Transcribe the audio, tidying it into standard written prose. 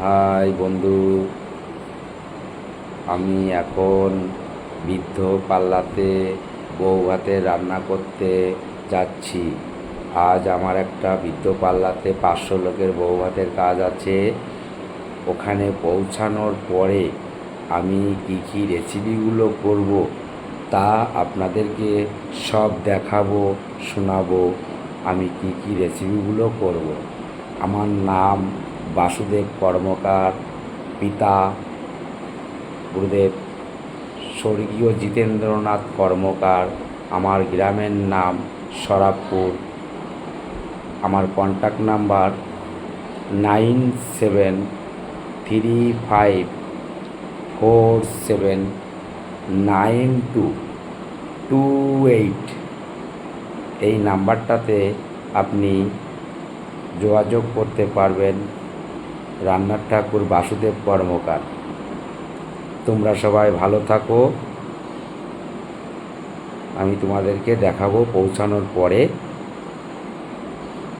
High বন্ধু, আমি এখন বৃদ্ধ পাল্লাতে বউ ভাতে রান্না করতে যাচ্ছি। আজ আমার একটা বৃদ্ধ পাল্লাতে 500 লোকের বউ ভাতের কাজ আছে। ওখানে পৌঁছানোর পরে আমি কী কী রেসিপিগুলো করব তা আপনাদেরকে সব দেখাবো, শোনাবো। আমি কী কী রেসিপিগুলো করব। আমার নাম বাসুদেব কর্মকার, পিতা গুরুদেব স্বর্গীয় জিতেন্দ্রনাথ কর্মকার। আমার গ্রামের নাম সরাবপুর। আমার কন্ট্যাক্ট নাম্বার 9735479228। এই নাম্বারটাতে আপনি যোগাযোগ করতে পারবেন। রান্নার ঠাকুর বাসুদেব কর্মকার। তোমরা সবাই ভালো থাকো। আমি তোমাদেরকে দেখাবো পৌঁছানোর পরে